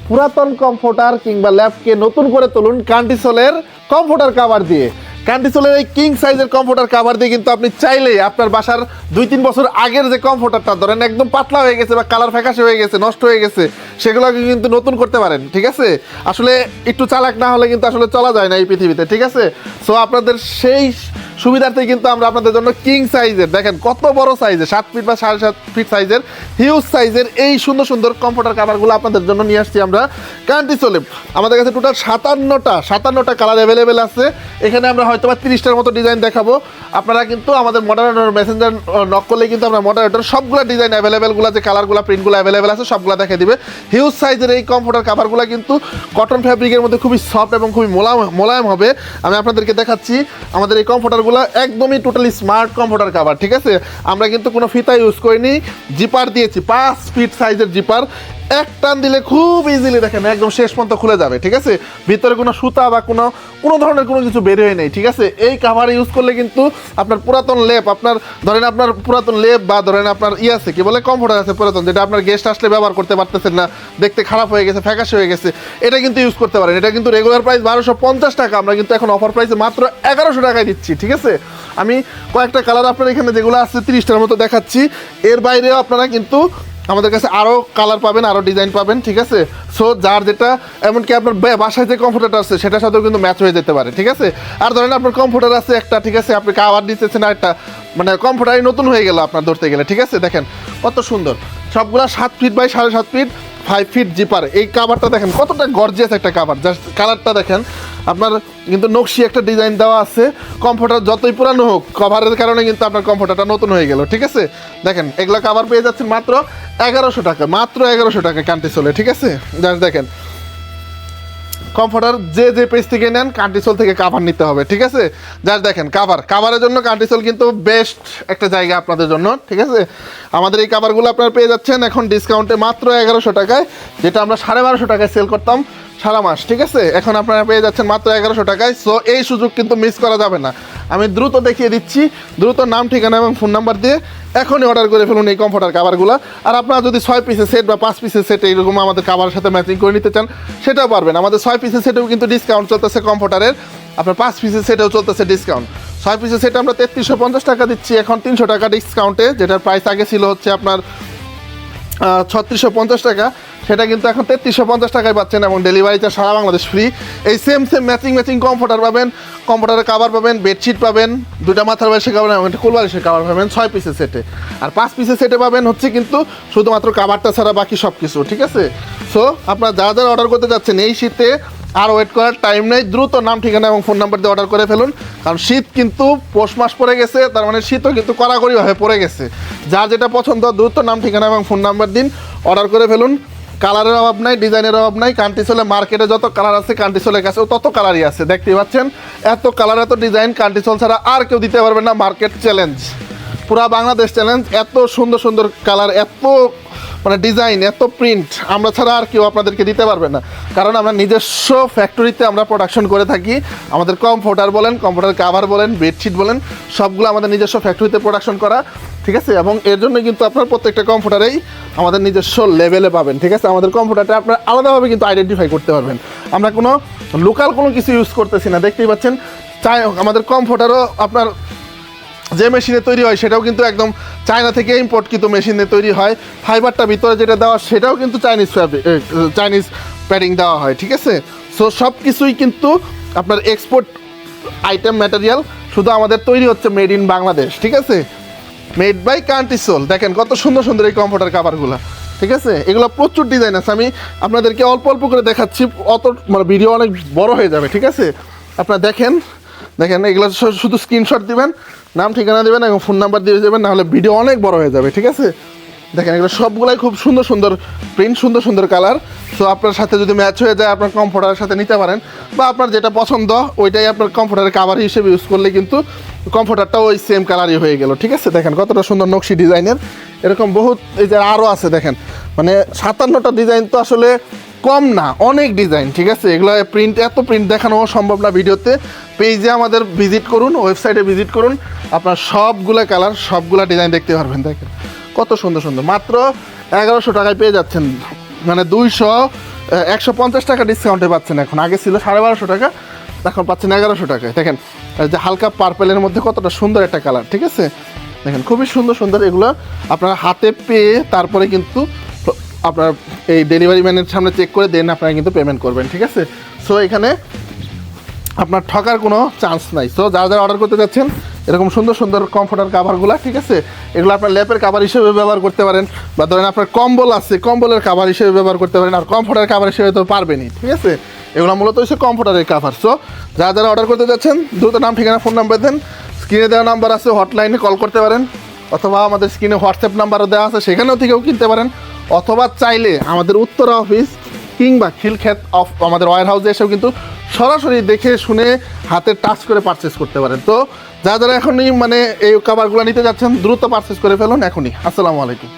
পুরাতন কমফোর্টার কিংবা ল্যাপকে নতুন করে তুলুন কান্টিসোলের কমফোর্টার কাভার দিয়ে। কান্টিসোলের এই কিং সাইজের কমফোর্টার কাভার দিয়ে কিন্তু আপনি চাইলেই আপনার বাসার 2-3 বছর আগের যে কমফোর্টারটা ধরেন একদম পাতলা হয়ে গেছে বা কালার ফ্যাকাশে হয়ে গেছে, নষ্ট হয়ে গেছে, সেগুলোকে কিন্তু নতুন করতে পারেন। ঠিক আছে, আসলে একটু চালাক না হলে কিন্তু আসলে চলা যায় না এই পৃথিবীতে। ঠিক আছে, সো আপনাদের সেই সুবিধার্থে কিন্তু আমরা আপনাদের জন্য কিং সাইজের, দেখেন কত বড় সাইজের, 7 ফিট বা 7.5 ফিট সাইজের, হিউজ সাইজের এই সুন্দর সুন্দর কমফোর্টার কাভারগুলো আপনাদের জন্য নিয়ে আসছি আমরা কান্টিসোলে। আমাদের কাছে টোটাল 57টা কালার অ্যাভেলেবেল আছে। এখানে আমরা হয়তো বা 30টার মতো ডিজাইন দেখাবো। আপনারা কিন্তু আমাদের মডারেটর মেসেঞ্জার নক করলে কিন্তু আমরা মডারেটর সবগুলো ডিজাইন অ্যাভেলেবেলগুলো, যে কালারগুলো প্রিন্টগুলো অ্যাভেলেবেল আছে সবগুলো দেখে দিবে। হিউজ সাইজের এই কমফোর্টার কাভারগুলো কিন্তু কটন ফ্যাব্রিকের মধ্যে খুবই সফট এবং খুবই মোলায়েম হবে। আমি আপনাদেরকে দেখাচ্ছি আমাদের এই কমফোর্টারগুলো একদমই টোটালি স্মার্ট কমফোর্টার কাভার। ঠিক আছে, আমরা কিন্তু কোনো ফিতা ইউজ করিনি, জিপার দিয়েছি 5 ফিট সাইজের জিপার। এক টান দিলে খুব ইজিলি দেখেন একদম শেষ পর্যন্ত খুলে যাবে। ঠিক আছে, ভিতরে কোনো সুতা বা কোনো ধরনের কোনো কিছু বের হয়ে নেই। ঠিক আছে, এই কাভার ইউজ করলে কিন্তু আপনার পুরাতন লেপ, আপনার ধরেন আপনার পুরাতন লেপ বা ধরেন আপনার আছে কি বলে কমফোর্টার আছে পুরাতন, যেটা আপনার গেস্ট আসলে ব্যবহার করতে পারতেছেন না, দেখতে খারাপ হয়ে গেছে, ফ্যাকাশে হয়ে গেছে, এটা কিন্তু ইউজ করতে পারেন। এটা কিন্তু রেগুলার প্রাইস 1250 টাকা, আমরা কিন্তু এখন অফার প্রাইসে মাত্র 1100 টাকায় দিচ্ছি। ঠিক আছে, আমি কয়েকটা কালার আপনার এখানে যেগুলো আছে 30টার মতো দেখাচ্ছি। এর বাইরেও আপনারা কিন্তু আমাদের কাছে আরও কালার পাবেন, আরও ডিজাইন পাবেন। ঠিক আছে, সো যার যেটা, এমনকি আপনার বাসায় যে কমফোর্টার আছে সেটার সাথেও কিন্তু ম্যাচ হয়ে যেতে পারে। ঠিক আছে, আর ধরেন আপনার কমফোর্টার আছে একটা, ঠিক আছে, আপনি কাভার দিতেছেন আর একটা, মানে কমফোর্টারই নতুন হয়ে গেল আপনার ধরতে গেলে। ঠিক আছে, দেখেন কত সুন্দর, সবগুলা 7 feet by 7.5 feet, 5 feet zipper. এই কাভারটা দেখেন কতটা গর্জিয়াস একটা কাভার, জাস্ট কালারটা দেখেন। আপনার কিন্তু নকশি একটা ডিজাইন দেওয়া আছে। কমফোর্টার যতই পুরানো হোক, কভারের কারণে কিন্তু আপনার কমফোর্টারটা নতুন হয়ে গেল। ঠিক আছে, দেখেন এগুলো কাভার পেয়ে যাচ্ছেন মাত্র 1100 টাকা, মাত্র 1100 টাকা কান্টিসোলে। ঠিক আছে, জাস্ট দেখেন কমফোর্টার যে পেজ থেকে নেন কান্টিসোল থেকে কাভার নিতে হবে। ঠিক আছে, জাস্ট দেখেন কাভারের জন্য কান্টিসোল কিন্তু বেস্ট একটা জায়গা আপনাদের জন্য। ঠিক আছে, আমাদের এই কাভারগুলো আপনারা পেয়ে যাচ্ছেন এখন ডিসকাউন্টে মাত্র 1100 টাকায়, যেটা আমরা 1250 টাকায় সেল করতাম সারা মাস। ঠিক আছে, এখন আপনারা পেয়ে যাচ্ছেন মাত্র 1100 টাকায়। সো এই সুযোগ কিন্তু মিস করা যাবে না। আমি দ্রুত দেখিয়ে দিচ্ছি, দ্রুত নাম, ঠিকানা এবং ফোন নাম্বার দিয়ে এখনই অর্ডার করে ফেলুন এই কমফোর্টার কাভারগুলো। আর আপনারা যদি 6 পিসের সেট বা 5 পিসের সেট এইরকম আমাদের কাভারের সাথে ম্যাচিং করে নিতে চান সেটাও পারবেন। আমাদের 6 পিসের সেটেও কিন্তু ডিসকাউন্ট চলতেছে কমফোর্টারের, আপনার 5 পিসের সেটেও চলতেছে ডিসকাউন্ট। 6 পিসের সেটে আমরা 3350 টাকা দিচ্ছি এখন 300 টাকা ডিসকাউন্টে, যেটার প্রাইস আগে ছিল হচ্ছে আপনার 3650 টাকা, সেটা কিন্তু এখন 3350 টাকায় পাচ্ছেন এবং ডেলিভারি চার্জ সারা বাংলাদেশ ফ্রি। এই সেম ম্যাচিং কমফোর্টার পাবেন, কমফোর্টারের কাভার পাবেন, বেডশিট পাবেন, 2টা মাথার বালিশের কাভার এবং একটা কুলবালিশের কাভার পাবেন 6 পিসের সেটে। আর 5 পিসের সেটে পাবেন হচ্ছে কিন্তু শুধুমাত্র কাভারটা ছাড়া বাকি সব কিছু। ঠিক আছে, সো আপনারা যারা অর্ডার করতে যাচ্ছেন এই শীতে আর ওয়েট করার টাইম নেই, দ্রুত নাম, ঠিকানা এবং ফোন নাম্বার দিয়ে অর্ডার করে ফেলুন। কারণ শীত কিন্তু পৌষ মাস পড়ে গেছে, তার মানে শীতও কিন্তু কড়াকড়িভাবে পড়ে গেছে। যার যেটা পছন্দ দ্রুত নাম, ঠিকানা এবং ফোন নাম্বার দিন, অর্ডার করে ফেলুন। কালারের অভাব নাই, ডিজাইনের অভাব নাই। কান্টিসোলে মার্কেটে যত কালার আছে কান্টিসোলের কাছেও তত কালারই আছে, দেখতেই পাচ্ছেন এত কালার এত ডিজাইন। কান্টিসোল ছাড়া আর কেউ দিতে পারবে না, মার্কেট চ্যালেঞ্জ, পুরা বাংলাদেশ চ্যালেঞ্জ। এত সুন্দর সুন্দর কালার, এত মানে ডিজাইন, এত প্রিন্ট আমরা ছাড়া আর কেউ আপনাদেরকে দিতে পারবে না। কারণ আমরা নিজস্ব ফ্যাক্টরিতে আমরা প্রোডাকশন করে থাকি। আমাদের কমফোর্টার বলেন, কমফোর্টার কাভার বলেন, বেডশিট বলেন, সবগুলো আমাদের নিজস্ব ফ্যাক্টরিতে প্রোডাকশন করা। ঠিক আছে, এবং এর জন্য কিন্তু আপনার প্রত্যেকটা কমফোর্টারেই আমাদের নিজস্ব লেভেলে পাবেন। ঠিক আছে, আমাদের কমফোর্টারটা আপনার আলাদাভাবে কিন্তু আইডেন্টিফাই করতে পারবেন। আমরা কোনো লোকাল কোনো কিছু ইউজ করতেছি না, দেখতেই পাচ্ছেন। আমাদের কমফোর্টারও আপনার যে মেশিনে তৈরি হয় সেটাও কিন্তু একদম চায়না থেকে ইম্পোর্টকৃত মেশিনে তৈরি হয়। ফাইবারটা ভিতরে যেটা দেওয়া সেটাও কিন্তু চাইনিজ প্যাডিং দেওয়া হয়। ঠিক আছে, সো সব কিছুই কিন্তু আপনার এক্সপোর্ট আইটেম ম্যাটেরিয়াল, শুধু আমাদের তৈরি হচ্ছে মেড ইন বাংলাদেশ। ঠিক আছে, মেড বাই কান্টিসোল। দেখেন কত সুন্দর সুন্দর এই কমফোর্টার কাভারগুলো। ঠিক আছে, এগুলো প্রচুর ডিজাইন আছে, আমি আপনাদেরকে অল্প অল্প করে দেখাচ্ছি, অত মানে ভিডিও অনেক বড় হয়ে যাবে। ঠিক আছে, আপনারা দেখেন এগুলো শুধু স্ক্রিনশট দিবেন, নাম, ঠিকানা দেবেন এবং ফোন নাম্বার দিয়ে দেবেন, নাহলে ভিডিও অনেক বড় হয়ে যাবে। ঠিক আছে, দেখেন এগুলো সবগুলাই খুব সুন্দর সুন্দর প্রিন্ট, সুন্দর সুন্দর কালার। সো আপনার সাথে যদি ম্যাচ হয়ে যায় আপনার কমফোর্টারের সাথে নিতে পারেন, বা আপনার যেটা পছন্দ ওইটাই আপনার কমফোর্টারের কাভার হিসেবে ইউজ করলে কিন্তু কমফোর্টারটাও ওই সেম কালারই হয়ে গেল। ঠিক আছে, দেখেন কতটা সুন্দর নকশি ডিজাইনের, এরকম বহুত এই যে আরও আছে। দেখেন মানে 57টা ডিজাইন তো আসলে কম না, অনেক ডিজাইন। ঠিক আছে, এগুলো এত প্রিন্ট দেখানো সম্ভব না ভিডিওতে। পেজে আমাদের ভিজিট করুন, ওয়েবসাইটে ভিজিট করুন, আপনার সবগুলা কালার, সবগুলা ডিজাইন দেখতে পারবেন। দেখেন কত সুন্দর সুন্দর, মাত্র 1100 টাকায় পেয়ে যাচ্ছেন। মানে 150 টাকা ডিসকাউন্টে পাচ্ছেন এখন, আগে ছিল 1250 টাকা, এখন পাচ্ছেন 1100 টাকায়। দেখেন যে হালকা পার্পেলের মধ্যে কতটা সুন্দর একটা কালার, ঠিক আছে? দেখেন খুবই সুন্দর সুন্দর এগুলো আপনারা হাতে পেয়ে তারপরে কিন্তু আপনার এই ডেলিভারি ম্যানের সামনে চেক করে দেন আপনারা কিন্তু পেমেন্ট করবেন, ঠিক আছে? সো এখানে আপনার ঠকার কোনো চান্স নাই। সো যারা যারা অর্ডার করতে যাচ্ছেন এরকম সুন্দর সুন্দর কমফোর্টার কাভারগুলো, ঠিক আছে, এগুলো আপনার ল্যাপের কাভার হিসেবে ব্যবহার করতে পারেন, বা ধরেন আপনার কম্বল আছে কম্বলের কাভার হিসেবে ব্যবহার করতে পারেন, আর কমফোর্টার কাভার হিসেবে তো পারবেনই, ঠিক আছে? এগুলো মূলত হচ্ছে কমফোর্টারের কাভার। সো যারা যারা অর্ডার করতে যাচ্ছেন দ্রুত নাম ঠিকানা ফোন নাম্বার দেন, স্ক্রিনে দেওয়া নাম্বার আছে, হটলাইনে কল করতে পারেন, অথবা আমাদের স্ক্রিনে হোয়াটসঅ্যাপ নাম্বারও দেওয়া আছে, সেখানেও থেকেও কিনতে পারেন, অথবা চাইলে আমাদের উত্তরা অফিস কিংবা খিলক্ষেত অফ আমাদের ওয়্যার হাউসে এসেও কিন্তু সরাসরি দেখে শুনে হাতে টাচ করে পারচেস করতে পারেন। তো যারা যারা এখনই মানে এই কাভারগুলো নিতে যাচ্ছেন দ্রুত পারচেস করে ফেলুন এখনই। আসসালামু আলাইকুম।